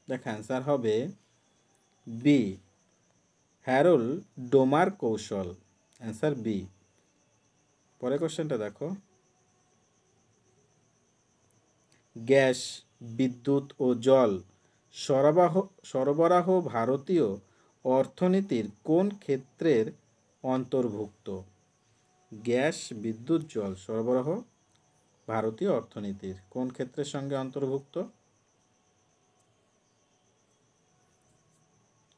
দেখ অ্যান্সার হবে বি, হ্যারোল্ড ডোমার কৌশল। Answer B. পরের কোশ্চেনটা দেখো, গ্যাস, বিদ্যুৎ ও জল সরবরাহ ভারতীয় অর্থনীতির কোন ক্ষেত্রের অন্তর্ভুক্ত? গ্যাস, বিদ্যুৎ, জল সরবরাহ ভারতীয় অর্থনীতির কোন ক্ষেত্রের সঙ্গে অন্তর্ভুক্ত?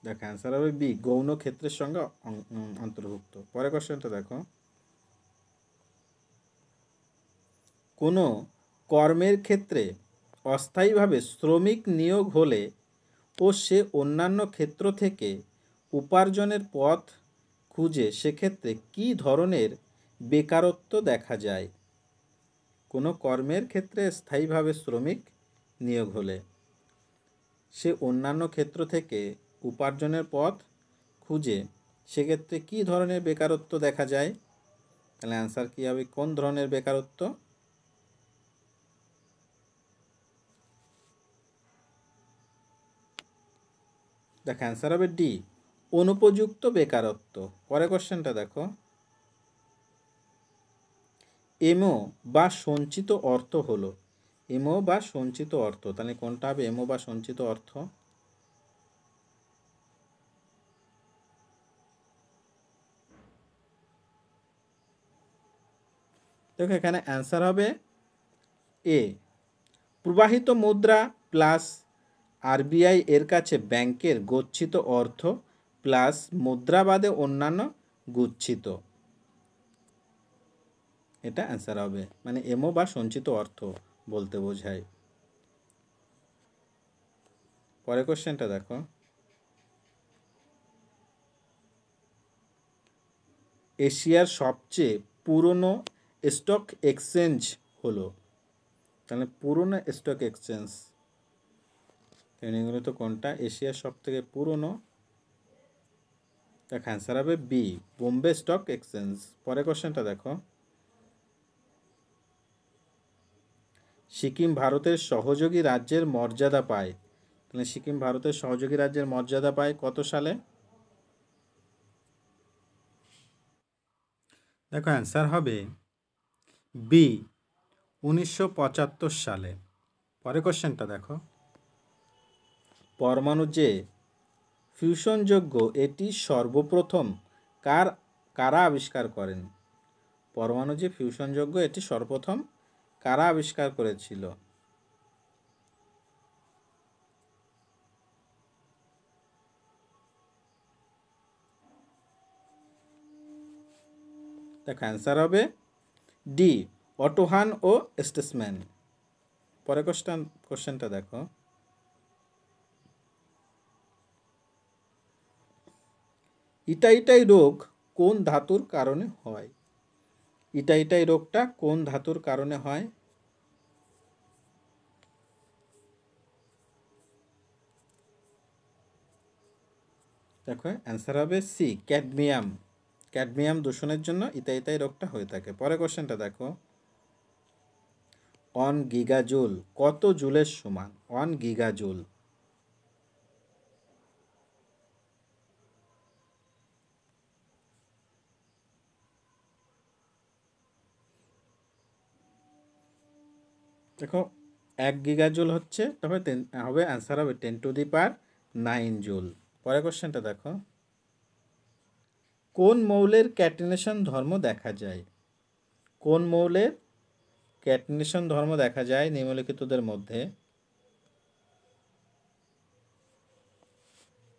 দেখো অ্যান্সার হবে বি, গৌণ ক্ষেত্রের সঙ্গে অন্তর্ভুক্ত। পরের কোশ্চেনটা দেখো, কোনো কর্মের ক্ষেত্রে অস্থায়ীভাবে শ্রমিক নিয়োগ হলে ও সে অন্যান্য ক্ষেত্র থেকে উপার্জনের পথ খুঁজে সেক্ষেত্রে কী ধরনের বেকারত্ব দেখা যায়? কোনো কর্মের ক্ষেত্রে স্থায়ীভাবে শ্রমিক নিয়োগ হলে সে অন্যান্য ক্ষেত্র থেকে উপার্জনের পথ খুঁজে সেক্ষেত্রে কী ধরনের বেকারত্ব দেখা যায়? তাহলে অ্যান্সার কী হবে? কোন ধরনের বেকারত্ব? দেখ অ্যান্সার হবে ডি, অনুপযুক্ত বেকারত্ব। পরের কোশ্চেনটা দেখো, এমও বা সঞ্চিত অর্থ হলো, এমও বা সঞ্চিত অর্থ, তাহলে কোনটা হবে এমও বা সঞ্চিত অর্থ? দেখো এখানে অ্যান্সার হবে এ, প্রবাহিত মুদ্রা প্লাস আরবিআই এর কাছে ব্যাংকের গচ্ছিত অর্থ প্লাস মুদ্রা বাদে অন্যান্য গুচ্ছিত, এটা অ্যান্সার হবে। মানে এমও বা সঞ্চিত অর্থ বলতে বোঝায়। পরের কোশ্চেনটা দেখো, এশিয়ার সবচেয়ে পুরনো স্টক এক্সচেঞ্জ হলো, তাহলে পুরনো স্টক এক্সচেঞ্জ এগুলো তো কোনটা? এশিয়ার সব থেকে পুরনো, দেখ অ্যান্সার হবে বি, বোম্বে স্টক এক্সচেঞ্জ। পরের কোশ্চেনটা দেখো, সিকিম ভারতের সহযোগী রাজ্যের মর্যাদা পায়, তাহলে সিকিম ভারতের সহযোগী রাজ্যের মর্যাদা পায় কত সালে? দেখো অ্যান্সার হবে বি, 1975 সালে। পরের কোশ্চেনটা দেখো, পরমাণু যে ফিউশনযোগ্য এটি সর্বপ্রথম কারা আবিষ্কার করেন? পরমাণু যে ফিউশনযোগ্য এটি সর্বপ্রথম কারা আবিষ্কার করেছিল? দেখো অ্যান্সার হবে ডি, অটো হান ও স্টেসম্যান। পরের কোশ্চেনটা দেখো, ইটাইটাই রোগ কোন ধাতুর কারণে হয়? ইটাইটাই রোগটা কোন ধাতুর কারণে হয়? দেখো অ্যান্সার হবে সি, ক্যাডমিয়াম। ক্যাডমিয়াম দূষণের জন্য ইতাই রোগটা হয়ে থাকে। পরের কোশ্চেনটা দেখো, 1 গিগাজুল কত জুলের সমান? 1 গিগাজুল। দেখো 1 গিগাজুল হচ্ছে, তবে হবে অ্যান্সার হবে 10⁹ জুল। পরের কোশ্চেনটা দেখো, কোন মৌলের ক্যাটিনেশন ধর্ম দেখা যায়? কোন মৌলের ক্যাটিনেশন ধর্ম দেখা যায় নিম্নলিখিতদের মধ্যে?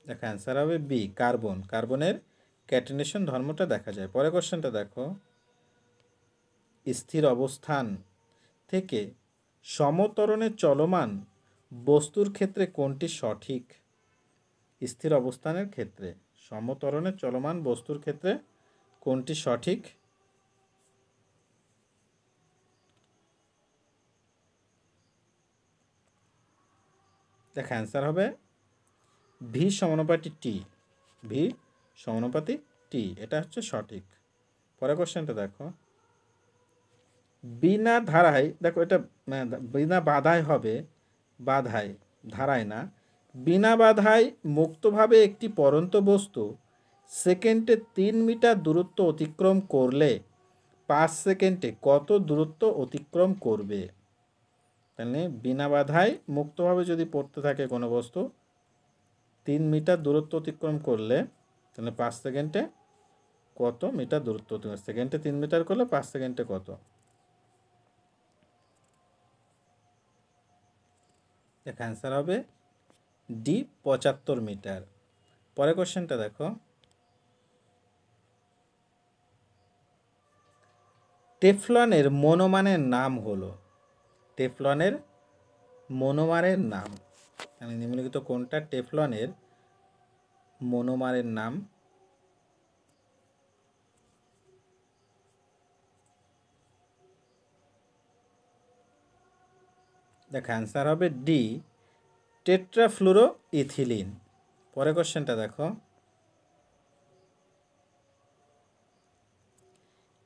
দেখো অ্যান্সার হবে বি, কার্বন। কার্বনের ক্যাটিনেশন ধর্মটা দেখা যায়। পরের কোশ্চেনটা দেখো, স্থির অবস্থান থেকে সমত্বরণে চলমান বস্তুর ক্ষেত্রে কোনটি সঠিক? স্থির অবস্থানের ক্ষেত্রে সমত্বরণে চলমান বস্তুর ক্ষেত্রে কোনটি সঠিক? দেখ অ্যান্সার হবে ভি সমানুপাতি টি। ভি সমানুপাতি টি, এটা হচ্ছে সঠিক। পরের কোশ্চেনটা দেখো, বিনা ধারায়, দেখো এটা বিনা বাধায় হবে, বাধায়, ধারায় না, বিনা বাধায় মুক্তভাবে একটি পরন্ত বস্তু সেকেন্ডে 3 মিটার দূরত্ব অতিক্রম করলে 5 সেকেন্ডে কত দূরত্ব অতিক্রম করবে? তাহলে বিনা বাধায় মুক্তভাবে যদি পড়তে থাকে কোনো বস্তু 3 মিটার দূরত্ব অতিক্রম করলে, তাহলে 5 সেকেন্ডে কত মিটার দূরত্ব অতিক্রম? সেকেন্ডে 3 মিটার করলে 5 সেকেন্ডে কত? দেখ অ্যান্সার হবে ডি, 75 মিটার। পরের কোশ্চেনটা দেখো, টেফলনের মনোমানের নাম হলো, টেফলনের মনোমারের নাম, আমি নিম্নলিখিত কোনটা টেফলনের মনোমারের নাম? দেখ অ্যান্সার হবে ডি, টেট্রাফ্লুরো ইথিলিন। পরের কোশ্চেনটা দেখো,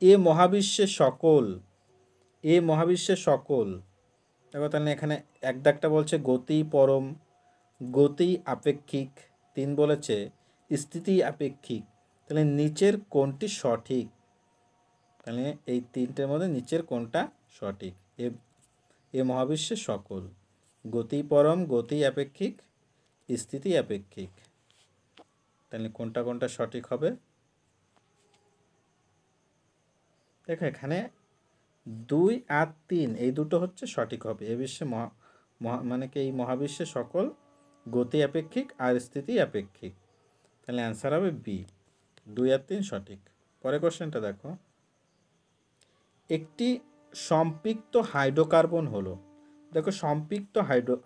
এ মহাবিশ্বের সকল, দেখো তাহলে এখানে এক দাগটা বলছে গতি পরম, গতি আপেক্ষিক, 3 বলেছে স্থিতি আপেক্ষিক, তাহলে নিচের কোনটি সঠিক? তাহলে এই 3টের মধ্যে নিচের কোনটা সঠিক? এ মহাবিশ্বের সকল, গতি পরম, গতি আপেক্ষিক, স্থিতি আপেক্ষিক, তাহলে কোনটা কোনটা সঠিক হবে? দেখো এখানে 2 আর 3 এই দুটো হচ্ছে সঠিক হবে। এ বিশ্বে মানে কি এই মহাবিশ্বের সকল গতি আপেক্ষিক আর স্থিতি আপেক্ষিক, তাহলে অ্যান্সার হবে বি, 2 আর 3 সঠিক। পরের কোশ্চেনটা দেখো, একটি সম্পৃক্ত হাইড্রোকার্বন হলো, দেখো সম্পৃক্ত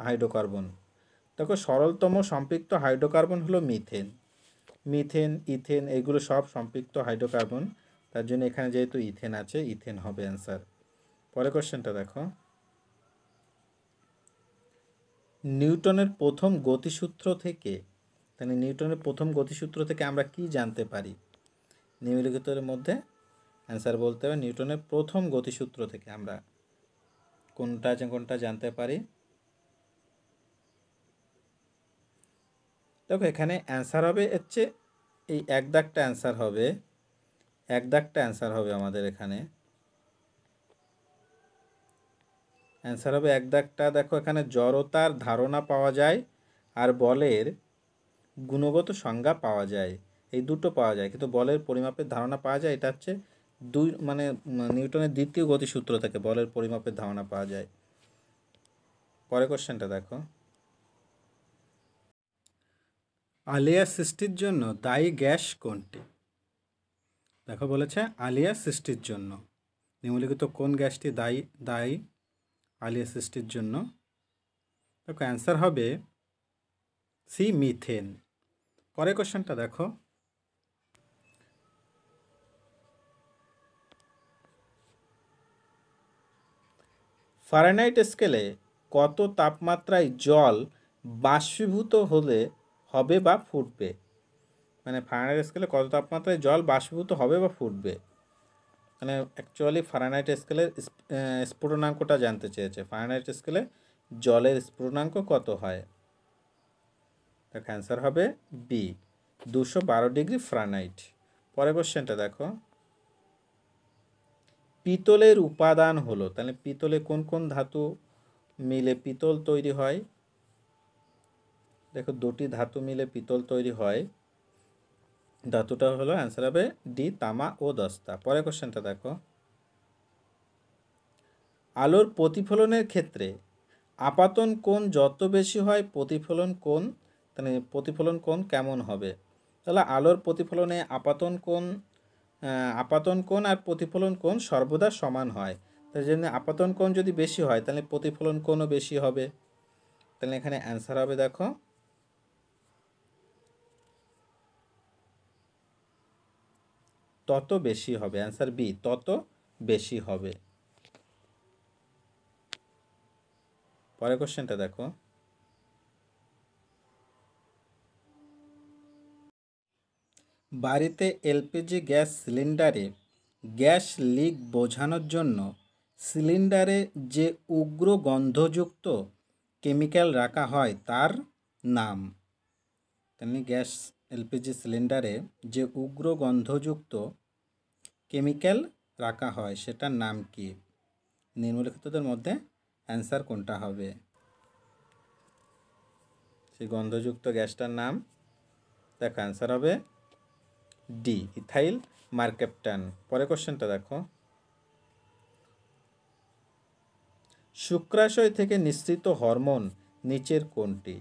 হাইড্রোকার্বন, দেখো সরলতম সম্পৃক্ত হাইড্রোকার্বন হলো মিথেন। মিথেন, ইথেন এগুলো সব সম্পৃক্ত হাইড্রোকার্বন, তার জন্য এখানে যেহেতু ইথেন আছে, ইথেন হবে অ্যান্সার। পরের কোশ্চেনটা দেখো, নিউটনের প্রথম গতিসূত্র থেকে, তাহলে নিউটনের প্রথম গতিসূত্র থেকে আমরা কি জানতে পারি? নিম্নলিখিতের মধ্যে অ্যান্সার বলতে হবে নিউটনের প্রথম গতিসূত্র থেকে আমরা কোনটা জানতে পারি। দেখো এখানে অ্যান্সার হবে হচ্ছে এই এক দাগটা অ্যান্সার হবে, এক দাগটা অ্যান্সার হবে আমাদের এখানে অ্যান্সার হবে এক দাগটা। দেখো এখানে জড়তার ধারণা পাওয়া যায় আর বলের গুণগত সংজ্ঞা পাওয়া যায়, এই দুটো পাওয়া যায়, কিন্তু বলের পরিমাপের ধারণা পাওয়া যায় এটা হচ্ছে নিউটনের দ্বিতীয় গতিসূত্র থেকে বলের পরিমাপের ধারণা পাওয়া যায়। পরের কোশ্চেনটা দেখো, আলিয়া সৃষ্টির জন্য দায়ী গ্যাস কোনটি? দেখো বলেছে আলিয়া সৃষ্টির জন্য নিম্নলিখিত কোন গ্যাসটি দায়ী আলিয়া সৃষ্টির জন্য? দেখো অ্যান্সার হবে সি, মিথেন। পরের কোশ্চেনটা দেখো, ফারেনহাইট স্কেলে কত তাপমাত্রায় জল বাষ্পীভূত হবে বা ফুটবে? মানে ফারেনহাইট স্কেলে কত তাপমাত্রায় জল বাষ্পীভূত হবে বা ফুটবে, মানে অ্যাকচুয়ালি ফারেনহাইট স্কেলের স্ফুটনাঙ্কটা জানতে চেয়েছে। ফারেনহাইট স্কেলে জলের স্ফুটনাঙ্ক কত হয়? দেখ অ্যান্সার হবে বি, 212 ডিগ্রি ফারেনহাইট। পরের কোশ্চেনটা দেখো, পিতলের উপাদান হলো, তাহলে পিতলে কোন কোন ধাতু মিলে পিতল তৈরি হয়? দেখো দুটি ধাতু মিলে পিতল তৈরি হয়, ধাতুটা হলো অ্যান্সার হবে ডি, তামা ও দস্তা। পরের কোশ্চেনটা দেখো, আলোর প্রতিফলনের ক্ষেত্রে আপাতন কোণ যত বেশি হয় প্রতিফলন কোণ, তাহলে প্রতিফলন কোণ কেমন হবে? তাহলে আলোর প্রতিফলনে আপাতন কোণ আর প্রতিফলন কোণ সর্বদা সমান হয়, তাই জন্য আপাতন কোণ যদি বেশি হয় তাহলে প্রতিফলন কোণও বেশি হবে। তাহলে এখানে অ্যান্সার হবে দেখো তত বেশি হবে, অ্যান্সার বি, তত বেশি হবে। পরের কোশ্চেনটা দেখো, বাড়িতে এলপিজি গ্যাস সিলিন্ডারে গ্যাস লিক বোঝানোর জন্য সিলিন্ডারে যে উগ্র গন্ধযুক্ত কেমিক্যাল রাখা হয় তার নাম? তেমনি গ্যাস এলপিজি সিলিন্ডারে যে উগ্র গন্ধযুক্ত কেমিক্যাল রাখা হয় সেটার নাম কি? নিম্নলিখিতদের মধ্যে অ্যান্সার কোনটা হবে? সেই গন্ধযুক্ত গ্যাসটার নাম, দেখো অ্যান্সার হবে ডি, ইথাইল মার্কেপটান। পরের কোশ্চেনটা দেখো, শুক্রাশয় থেকে নিঃসৃত হরমোন নিচের কোনটি?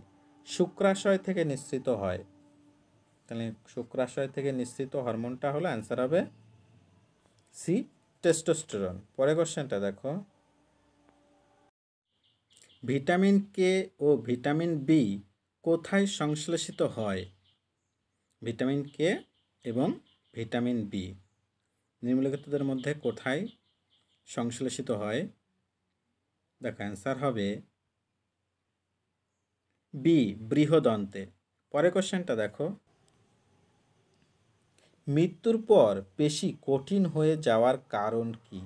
শুক্রাশয় থেকে নিঃসৃত হয়, তাহলে শুক্রাশয় থেকে নিঃসৃত হরমোনটা হলো অ্যান্সার হবে সি, টেস্টোস্টেরন। পরের কোশ্চেনটা দেখো, ভিটামিন কে ও ভিটামিন বি কোথায় সংশ্লেষিত হয়? ভিটামিন কে এবং ভিটামিন বি নিম্নলিখিতদের মধ্যে কোথায় সংশ্লেষিত হয়? দেখো অ্যান্সার হবে বি, বৃহদন্তে। পরের কোশ্চেনটা দেখো, মৃত্যুর পর পেশি কঠিন হয়ে যাওয়ার কারণ কি?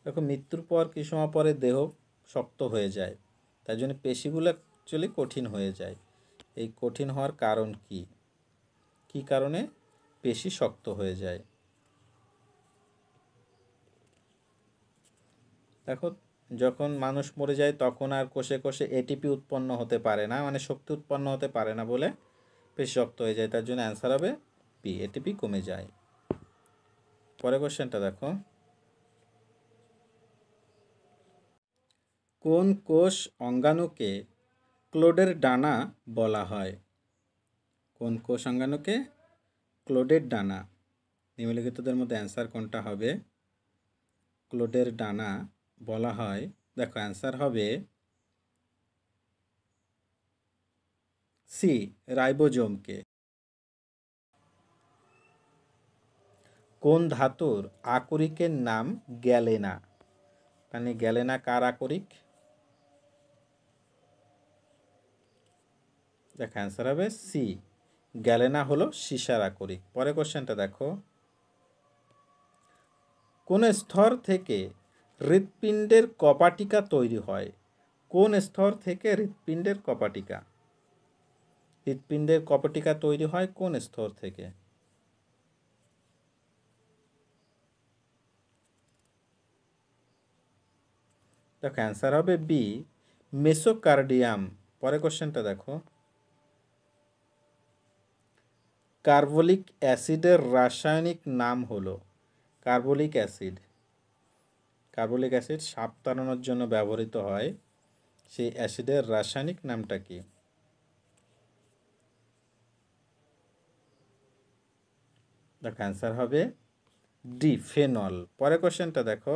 দেখো মৃত্যুর পর কিছু সময় পরে দেহ শক্ত হয়ে যায়, তাই জন্য পেশিগুলো অ্যাকচুয়ালি কঠিন হয়ে যায়। এই কঠিন হওয়ার কারণ কি? কি কারণে পেশি শক্ত হয়ে যায়? দেখো যখন মানুষ মরে যায় তখন আর কোষে কোষে এটিপি উৎপন্ন হতে পারে না, মানে শক্তি উৎপন্ন হতে পারে না বলে পেশি শক্ত হয়ে যায়, তার জন্য অ্যান্সার হবে বি, এটিপি কমে যায়। পরের কোশ্চেনটা দেখো, কোন কোষ অঙ্গাণুকে ক্লোডের ডানা বলা হয়? কোন কোষ অঙ্গাণুকে? ক্লোডের ডানা। নিম্নলিখিতদের মধ্যে অ্যান্সার কোনটা হবে? ক্লোডের ডানা বলা হয়। দেখো অ্যান্সার হবে সি, রাইবোজোমকে। কোন ধাতুর আকরিকের নাম গ্যালেনা? মানে গ্যালেনা কার আকরিক? দেখো অ্যান্সার হবে সি, গ্যালেনা হলো সীসার আকরিক। পরে কোশ্চেনটা দেখো, কোন স্তর থেকে হৃৎপিণ্ডের কপাটিকা তৈরি হয়? কোন স্তর থেকে হৃৎপিণ্ডের কপাটিকা? হৃৎপিণ্ডের কপাটিকা তৈরি হয় কোন স্তর থেকে? দেখো অ্যান্সার হবে বি, মেসোকার্ডিয়াম। পরে কোশ্চেনটা দেখো, কার্বলিক অ্যাসিডের রাসায়নিক নাম হলো? Carbolic acid. কার্বলিক অ্যাসিড সাপ তাড়ানোর জন্য ব্যবহৃত হয়, সেই অ্যাসিডের রাসায়নিক নামটা কি? দেখো অ্যান্সার হবে ডি, ফেনল। পরে কোশ্চেনটা দেখো,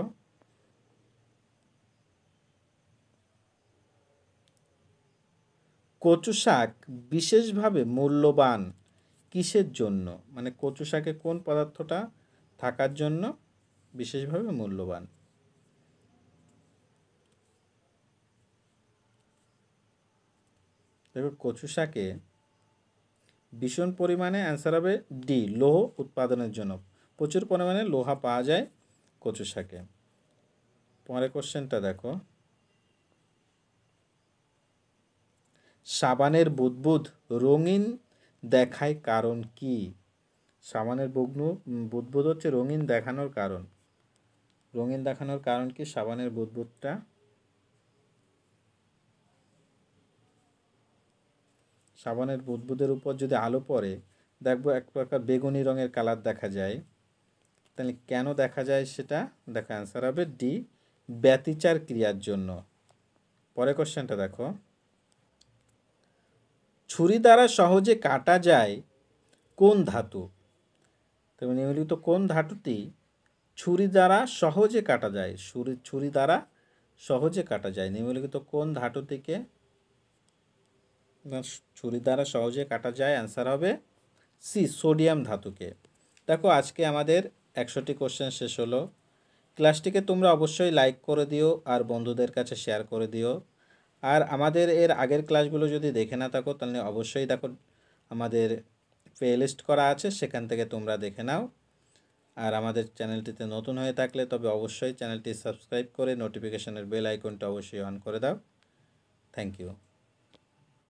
কচু শাক বিশেষভাবে মূল্যবান কিসের জন্য? মানে কচু শাকে কোন পদার্থটা থাকার জন্য বিশেষভাবে মূল্যবান? দেখো কচু শাকে ভীষণ পরিমাণে, অ্যান্সার হবে ডি, লৌহ উৎপাদনের জন্য। প্রচুর পরিমাণে লোহা পাওয়া যায় কচু শাকে। পরে কোশ্চেনটা দেখো, সাবানের বুদবুদ রঙিন দেখায় কারণ কি? সাবানের বুদবুদ হচ্ছে রঙিন দেখানোর কারণ। রঙিন দেখানোর কারণ কি সাবানের বুদবুদটা? সাবানের বুদবুদের উপর যদি আলো পড়ে দেখবো এক প্রকার বেগুনি রঙের কালার দেখা যায়। তাহলে কেন দেখা যায় সেটা? দেখো অ্যান্সার হবে ডি, ব্যতিচার ক্রিয়ার জন্য। পরে কোশ্চেনটা দেখো, ছুরি দ্বারা সহজে কাটা যায় কোন ধাতু? তবে নিম্নলিখিত কোন ধাতুটি ছুরি দ্বারা সহজে কাটা যায়? ছুরি দ্বারা সহজে কাটা যায়, নিম্নলিখিত কোন ধাতুটিকে ছুরি দ্বারা সহজে কাটা যায়? অ্যান্সার হবে সি, সোডিয়াম ধাতুকে। দেখো আজকে আমাদের 100টি কোশ্চেন শেষ হলো। ক্লাসটিকে তোমরা অবশ্যই লাইক করে দিও আর বন্ধুদের কাছে শেয়ার করে দিও। আর আমাদের এর আগের ক্লাসগুলো যদি দেখে না থাকো তাহলে অবশ্যই দেখো, আমাদের প্লেলিস্ট করা আছে, সেখান থেকে তোমরা দেখে নাও। আর আমাদের চ্যানেলটিতে নতুন হয়ে থাকলে তবে অবশ্যই চ্যানেলটি সাবস্ক্রাইব করে নোটিফিকেশনের বেল আইকনটা অবশ্যই অন করে দাও। Thank you.